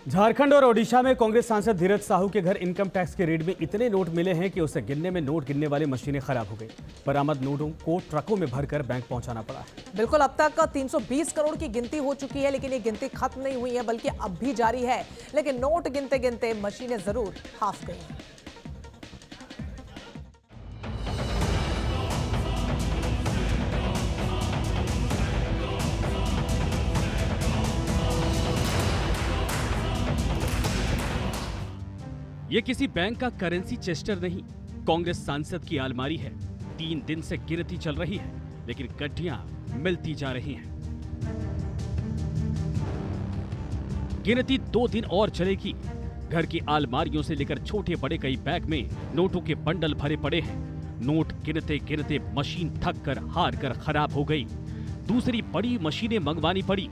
झारखंड और ओडिशा में कांग्रेस सांसद धीरज साहू के घर इनकम टैक्स के रेड में इतने नोट मिले हैं कि उसे गिनने में नोट गिनने वाली मशीनें खराब हो गई। बरामद नोटों को ट्रकों में भरकर बैंक पहुंचाना पड़ा है। बिल्कुल, अब तक 320 करोड़ की गिनती हो चुकी है, लेकिन ये गिनती खत्म नहीं हुई है, बल्कि अब भी जारी है। लेकिन नोट गिनते गिनते मशीनें जरूर हाफ गई हैं। ये किसी बैंक का करेंसी चेस्टर नहीं, कांग्रेस सांसद की अलमारी है। 3 दिन से गिनती चल रही है, लेकिन गड्डियां मिलती जा रही हैं। गिनती 2 दिन और चलेगी। घर की अलमारियों से लेकर छोटे बड़े कई बैग में नोटों के बंडल भरे पड़े हैं। नोट गिनते गिनते मशीन थक कर हार कर खराब हो गई। दूसरी बड़ी मशीनें मंगवानी पड़ी।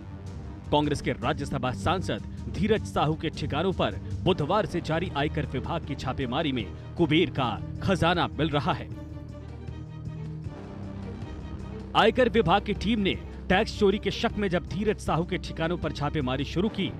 कांग्रेस के राज्यसभा सांसद धीरज साहू के ठिकानों पर बुधवार से जारी आयकर विभाग की छापेमारी में कुबेर का खजाना मिल रहा है। आयकर विभाग की टीम ने टैक्स चोरी के शक में जब धीरज साहू के ठिकानों पर छापेमारी शुरू की,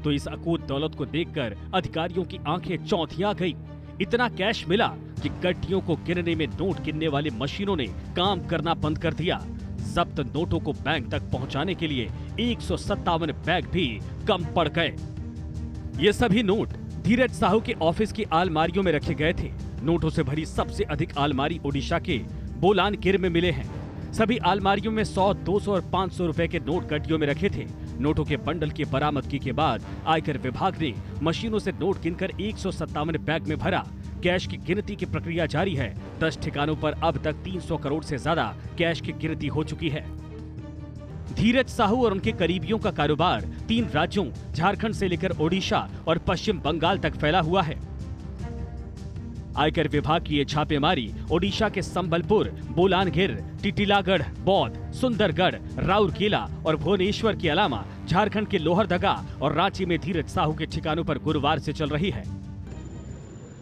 तो इस अकूत दौलत को देखकर अधिकारियों की आंखें चौंधिया गई। इतना कैश मिला कि गड्डियों को गिनने में नोट गिनने वाली मशीनों ने काम करना बंद कर दिया। जब्त नोटों को बैंक तक पहुंचाने के लिए 157 बैग भी कम पड़ गए। ये सभी नोट धीरज साहू के ऑफिस की अलमारियों में रखे गए थे। नोटों से भरी सबसे अधिक अलमारी ओडिशा के बोलानगिर में मिले हैं। सभी अलमारियों में 100, 200 और 500 रुपए के नोट गड्डियों में रखे थे। नोटों के बंडल की बरामदगी के बाद आयकर विभाग ने मशीनों से नोट गिनकर 157 बैग में भरा। कैश की गिनती की प्रक्रिया जारी है। 10 ठिकानों पर अब तक 300 करोड़ से ज्यादा कैश की गिनती हो चुकी है। धीरज साहू और उनके करीबियों का कारोबार 3 राज्यों झारखंड से लेकर ओडिशा और पश्चिम बंगाल तक फैला हुआ है। आयकर विभाग की ये छापेमारी ओडिशा के संबलपुर, बोलानगिर, टिटिलागढ़, बौद्ध, सुंदरगढ़, राउरकेला और भुवनेश्वर के अलावा झारखंड के लोहरदगा और रांची में धीरज साहू के ठिकानों पर गुरुवार से चल रही है।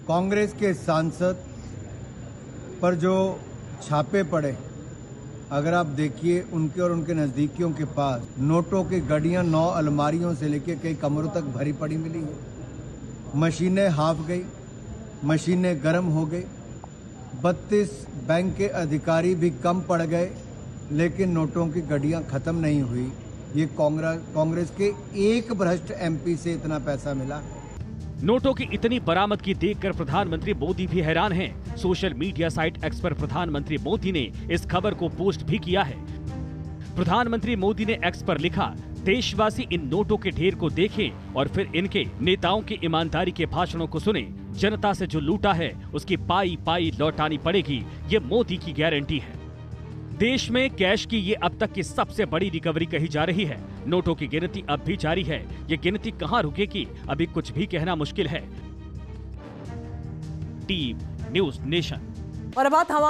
कांग्रेस के सांसद पर जो छापे पड़े, अगर आप देखिए उनके और उनके नजदीकियों के पास नोटों की गड्डियां 9 अलमारियों से लेकर कई कमरों तक भरी पड़ी मिली है। मशीनें हाफ गई, मशीनें गर्म हो गई। 32 बैंक के अधिकारी भी कम पड़ गए, लेकिन नोटों की गड्डियां खत्म नहीं हुई। ये कांग्रेस के एक भ्रष्ट एमपी से इतना पैसा मिला। नोटों की इतनी बरामदगी देखकर प्रधानमंत्री मोदी भी हैरान हैं। सोशल मीडिया साइट एक्स पर प्रधानमंत्री मोदी ने इस खबर को पोस्ट भी किया है। प्रधानमंत्री मोदी ने एक्स पर लिखा, देशवासी इन नोटों के ढेर को देखें और फिर इनके नेताओं की ईमानदारी के भाषणों को सुने। जनता से जो लूटा है उसकी पाई पाई लौटानी पड़ेगी, ये मोदी की गारंटी है। देश में कैश की ये अब तक की सबसे बड़ी रिकवरी कही जा रही है। नोटों की गिनती अब भी जारी है। ये गिनती कहां रुकेगी, अभी कुछ भी कहना मुश्किल है। Team news nation. और अब बात